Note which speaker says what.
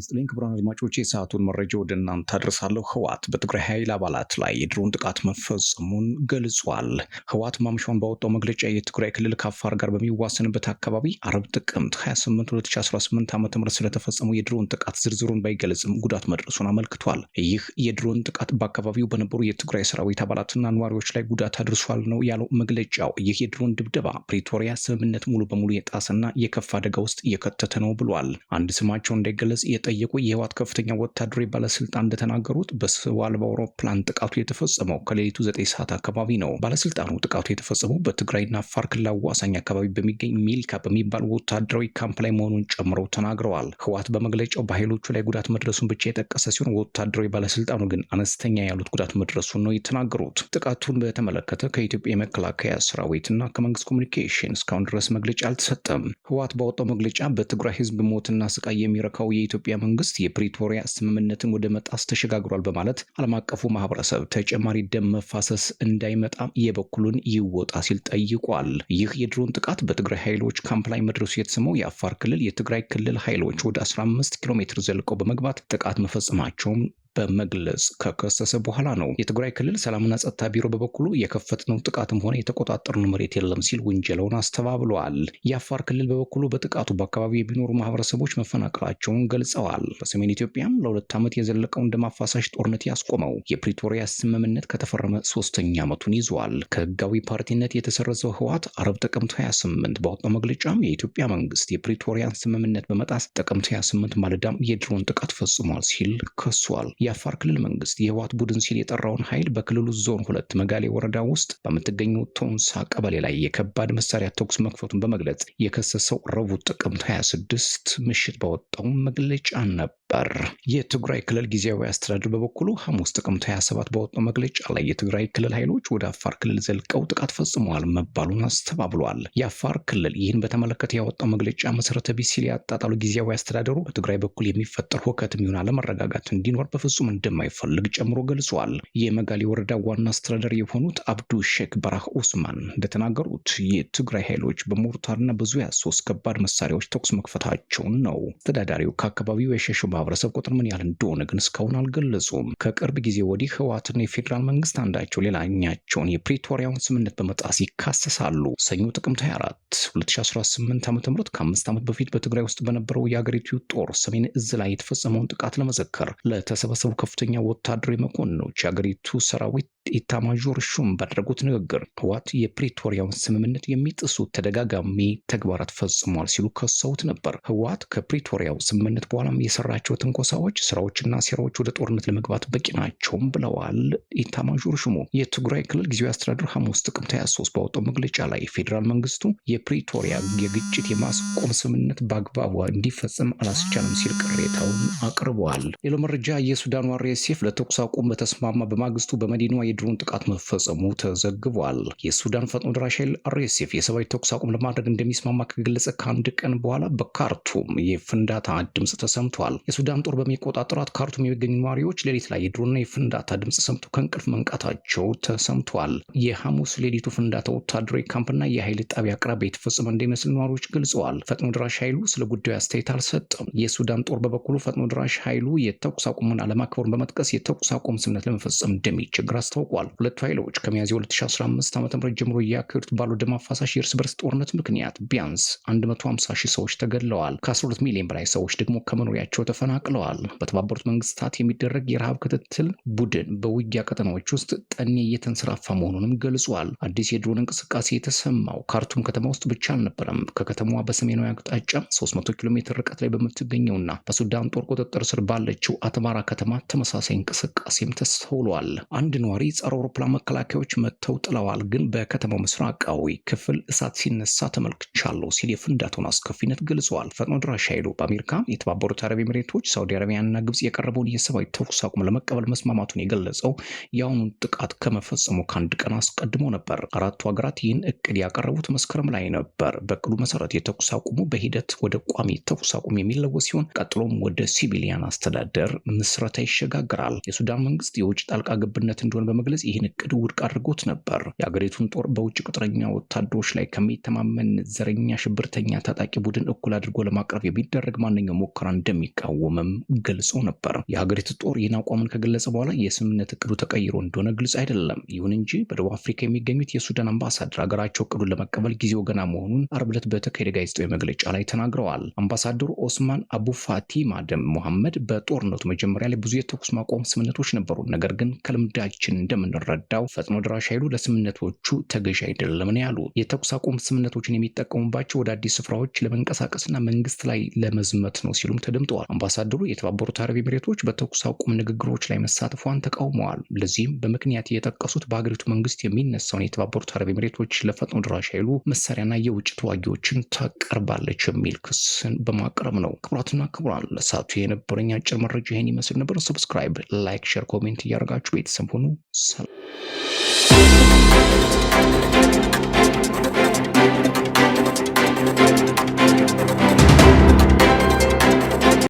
Speaker 1: ይስጥልኝ ክቡራን አድማጮች፣ የሰዓቱን መረጃ ወደ እናንተ አድርሳለሁ። ህወሓት በትግራይ ኃይል አባላት ላይ የድሮን ጥቃት መፈጸሙን ገልጿል። ህወሓት ማምሻውን ባወጣው መግለጫ የትግራይ ክልል ከአፋር ጋር በሚዋሰንበት አካባቢ አርብ ጥቅምት 28 2018 ዓ.ም ስለተፈጸመው የድሮን ጥቃት ዝርዝሩን ባይገልጽም ጉዳት መድረሱን አመልክቷል። ይህ የድሮን ጥቃት በአካባቢው በነበሩ የትግራይ ሰራዊት አባላትና ነዋሪዎች ላይ ጉዳት አድርሷል ነው ያለው መግለጫው። ይህ የድሮን ድብደባ ፕሪቶሪያ ስምምነት ሙሉ በሙሉ የጣሰና የከፋ አደጋ ውስጥ እየከተተ ነው ብሏል። አንድ ስማቸው እንዳይገለጽ የጠየቁ የህወሓት ከፍተኛ ወታደራዊ ባለስልጣን እንደተናገሩት በሰው አልባ አውሮፕላን ጥቃቱ የተፈጸመው ከሌሊቱ 9 ሰዓት አካባቢ ነው። ባለስልጣኑ ጥቃቱ የተፈጸመው በትግራይና አፋር ክልል አዋሳኝ አካባቢ በሚገኝ ሚልካ በሚባል ወታደራዊ ካምፕ ላይ መሆኑን ጨምረው ተናግረዋል። ህወሓት በመግለጫው በኃይሎቹ ላይ ጉዳት መድረሱን ብቻ የጠቀሰ ሲሆን ወታደራዊ ባለስልጣኑ ግን አነስተኛ ያሉት ጉዳት መድረሱን ነው የተናገሩት። ጥቃቱን በተመለከተ ከኢትዮጵያ የመከላከያ ሰራዊትና ከመንግስት ኮሚኒኬሽን እስካሁን ድረስ መግለጫ አልተሰጠም። ህወሓት ባወጣው መግለጫ በትግራይ ህዝብ ሞትና ስቃይ የሚረካው የኢትዮጵያ መንግስት የፕሪቶሪያ ስምምነትን ወደ መጣስ ተሸጋግሯል በማለት ዓለም አቀፉ ማህበረሰብ ተጨማሪ ደም መፋሰስ እንዳይመጣ የበኩሉን ይወጣ ሲል ጠይቋል። ይህ የድሮን ጥቃት በትግራይ ኃይሎች ካምፕ ላይ መድረሱ የተሰማው የአፋር ክልል የትግራይ ክልል ኃይሎች ወደ 15 ኪሎ ሜትር ዘልቀው በመግባት ጥቃት መፈጸማቸውም በመግለጽ ከከሰሰ በኋላ ነው። የትግራይ ክልል ሰላምና ጸጥታ ቢሮ በበኩሉ የከፈትነው ጥቃትም ሆነ የተቆጣጠርነው መሬት የለም ሲል ውንጀላውን አስተባብሏል። የአፋር ክልል በበኩሉ በጥቃቱ በአካባቢው የሚኖሩ ማህበረሰቦች መፈናቀላቸውን ገልጸዋል። በሰሜን ኢትዮጵያም ለ2 ዓመት የዘለቀውን ደም አፋሳሽ ጦርነት ያስቆመው የፕሪቶሪያ ስምምነት ከተፈረመ 3ኛ ዓመቱን ይዟል። ከህጋዊ ፓርቲነት የተሰረዘው ህወሓት አርብ ጥቅምት 28 ባወጣው መግለጫም የኢትዮጵያ መንግስት የፕሪቶሪያን ስምምነት በመጣስ ጥቅምት 28 ማለዳም የድሮን ጥቃት ፈጽሟል ሲል ከሷል። የአፋር ክልል መንግስት የህወሓት ቡድን ሲል የጠራውን ኃይል በክልሉ ዞን 2 መጋሌ ወረዳ ውስጥ በምትገኘው ቶንሳ ቀበሌ ላይ የከባድ መሳሪያ ተኩስ መክፈቱን በመግለጽ የከሰሰው ረቡዕ ጥቅምት 26 ምሽት ባወጣው መግለጫ ነበር። የትግራይ ክልል ጊዜያዊ አስተዳደር በበኩሉ ሐሙስ ጥቅምት 27 ባወጣው መግለጫ ላይ የትግራይ ክልል ኃይሎች ወደ አፋር ክልል ዘልቀው ጥቃት ፈጽመዋል መባሉን አስተባብሏል። የአፋር ክልል ይህን በተመለከተ ያወጣው መግለጫ መሰረተ ቢስ ሲል ያጣጣሉ ጊዜያዊ አስተዳደሩ በትግራይ በኩል የሚፈጠር ሁከትም ይሁን አለመረጋጋት እንዲኖር በፍጹም እንደማይፈልግ ጨምሮ ገልጿል። የመጋሌ ወረዳ ዋና አስተዳዳሪ የሆኑት አብዱ ሼክ በራህ ኡስማን እንደተናገሩት የትግራይ ኃይሎች በሞርታርና በዙያ 3 ከባድ መሳሪያዎች ተኩስ መክፈታቸውን ነው። አስተዳዳሪው ከአካባቢው የሸሸው ማህበረሰብ ቁጥር ምን ያህል እንደሆነ ግን እስካሁን አልገለጹም። ከቅርብ ጊዜ ወዲህ ህወሓትና የፌዴራል መንግስት አንዳቸው ሌላኛቸውን የፕሪቶሪያውን ስምምነት በመጣስ ይካሰሳሉ። ሰኞ ጥቅምት 24 2018 ዓ.ም ከ5 ዓመት በፊት በትግራይ ውስጥ በነበረው የአገሪቱ ጦር ሰሜን እዝ ላይ የተፈጸመውን ጥቃት ለመዘከር ለተሰበሰቡ ከፍተኛ ወታደራዊ መኮንኖች የአገሪቱ ሰራዊት ኢታማዦር ሹም ባደረጉት ንግግር ህወሓት የፕሪቶሪያውን ስምምነት የሚጥሱ ተደጋጋሚ ተግባራት ፈጽሟል ሲሉ ከሰውት ነበር። ህወሓት ከፕሪቶሪያው ስምምነት በኋላም የሰራቸው ትንኮሳዎች፣ ስራዎችና ሴራዎች ወደ ጦርነት ለመግባት በቂ ናቸውም ብለዋል ኢታማዦር ሹሙ። የትግራይ ክልል ጊዜያዊ አስተዳደር ሐሙስ ጥቅምት 23 ባወጣው መግለጫ ላይ ፌዴራል መንግስቱ የፕሪቶሪያ የግጭት የማስቆም ስምምነት በአግባቡ እንዲፈጸም አላስቻለም ሲል ቅሬታውን አቅርበዋል። ሌላው መረጃ የሱዳኑ አርኤስኤፍ ለተኩስ አቁም በተስማማ በማግስቱ በመዲናዋ የድሮን ጥቃት መፈጸሙ ተዘግቧል። የሱዳን ፈጥኖ ደራሽ ኃይል አርኤስኤፍ የሰብአዊ ተኩስ አቁም ለማድረግ እንደሚስማማ ከገለጸ ከአንድ ቀን በኋላ በካርቱም የፍንዳታ ድምፅ ተሰምቷል። የሱዳን ጦር በሚቆጣጠራት ካርቱም የሚገኙ ነዋሪዎች ሌሊት ላይ የድሮንና የፍንዳታ ድምፅ ሰምተው ከእንቅልፍ መንቃታቸው ተሰምቷል። የሐሙስ ሌሊቱ ፍንዳታ ወታደራዊ ካምፕና የኃይል ጣቢያ አቅራቢያ የተፈጸመ እንደሚመስል ነዋሪዎች ገልጸዋል። ፈጥኖ ደራሽ ኃይሉ ስለ ጉዳዩ አስተያየት አልሰጠም። የሱዳን ጦር በበኩሉ ፈጥኖ ደራሽ ኃይሉ የተኩስ አቁሙን አለማክበሩን በመጥቀስ የተኩስ አቁም ስምምነት ለመፈጸም እንደሚቸግር አስታውቋል። ሁለቱ ኃይሎች ከሚያዝያ 2015 ዓ.ም ጀምሮ እያካሄዱት ባለው ደም አፋሳሽ የእርስ በርስ ጦርነት ምክንያት ቢያንስ 150,000 ሰዎች ተገድለዋል። ከ12 ሚሊዮን በላይ ሰዎች ደግሞ ከመኖሪያቸው ተፈናቅለዋል። በተባበሩት መንግስታት የሚደረግ የረሃብ ክትትል ቡድን በውጊያ ቀጠናዎች ውስጥ ጠኔ እየተንሰራፋ መሆኑንም ገልጿል። አዲስ የድሮን እንቅስቃሴ የተሰማው ካርቱም ከተማ ውስጥ ብቻ አልነበረም። ከከተማዋ በሰሜናዊ አቅጣጫ 300 ኪሎ ሜትር ርቀት ላይ በምትገኘውና በሱዳን ጦር ቁጥጥር ስር ባለችው አትባራ ከተማ ተመሳሳይ እንቅስቃሴም ተስተውሏል። አንድ ነዋሪ ጸረ አውሮፕላን መከላከያዎች መጥተው ጥለዋል፣ ግን በከተማው ምስራቃዊ ክፍል እሳት ሲነሳ ተመልክቻለሁ ሲል የፍንዳታውን አስከፊነት ገልጸዋል። ፈጥኖ ደራሽ ኃይሉ በአሜሪካ፣ የተባበሩት አረብ ኤሚሬቶች፣ ሳውዲ አረቢያና ግብጽ የቀረበውን የሰብአዊ ተኩስ አቁም ለመቀበል መስማማቱን የገለጸው የአሁኑን ጥቃት ከመፈጸሙ ከአንድ ቀን አስቀድሞ ነበር። አራቱ ሀገራት ይህን እቅድ ያቀረቡት መስከረም ላይ ነበር። በእቅዱ መሰረት የተኩስ አቁሙ በሂደት ወደ ቋሚ ተኩስ አቁም የሚለወስ ሲሆን ቀጥሎም ወደ ሲቪሊያን አስተዳደር ምስረታ ይሸጋግራል። የሱዳን መንግስት የውጭ ጣልቃ ገብነት እንደሆነ በመግለጽ ይህን እቅድ ውድቅ አድርጎት ነበር። የሀገሪቱን ጦር በውጭ ቅጥረኛ ወታደሮች ላይ ከሚተማመን ዘረኛ ሽብርተኛ ታጣቂ ቡድን እኩል አድርጎ ለማቅረብ የሚደረግ ማንኛውም ሙከራ እንደሚቃወምም ገልጾ ነበር። የሀገሪቱ ጦር ይህን አቋሙን ከገለጸ በኋላ የስምምነት እቅዱ ተቀይሮ እንደሆነ ግልጽ አይደለም። ይሁን እንጂ በደቡብ አፍሪካ የሚገኙት የሱዳን አምባሳደር ሀገራቸው እቅዱን ለመቀበል ጊዜው ገና መሆኑን አርብ ዕለት በተካሄደ ጋዜጣዊ መግለጫ ላይ ተናግረዋል። አምባሳደሩ ኦስማን አቡ ፋቲማ ደም መሐመድ በጦርነቱ መጀመሪያ ላይ ብዙ የተኩስ ማቆም ስምምነቶች ነበሩ፣ ነገር ግን ከልምዳችን እንደምንረዳው ፈጥኖ ደራሽ ኃይሉ ለስምምነቶቹ ተገዥ አይደለም ነው ያሉት። የተኩስ አቁም ስምምነቶችን የሚጠቀሙባቸው ወደ አዲስ ስፍራዎች ለመንቀሳቀስና መንግስት ላይ ለመዝመት ነው ሲሉም ተደምጠዋል። አምባሳደሩ የተባበሩት አረብ ኤሚሬቶች በተኩስ አቁም ንግግሮች ላይ መሳተፏን ተቃውመዋል። ለዚህም በምክንያት የጠቀሱት በሀገሪቱ መንግስት የሚነሳውን የተባበሩት አረብ ኤሚሬቶች ለፈጥኖ ደራሽ ኃይሉ መሳሪያና የውጭ ተዋጊዎችን ታቀርባለች የሚል ክስን በማቅረብ ነው። ክቡራትና ክቡራን ለሰዓቱ የነበረኝ አጭር መረጃ ይህን ይመስል ነበር። ሰብስክራይብ፣ ላይክ፣ ሼር፣ ኮሜንት እያደረጋችሁ ቤተሰብ ሁኑ። ሰላም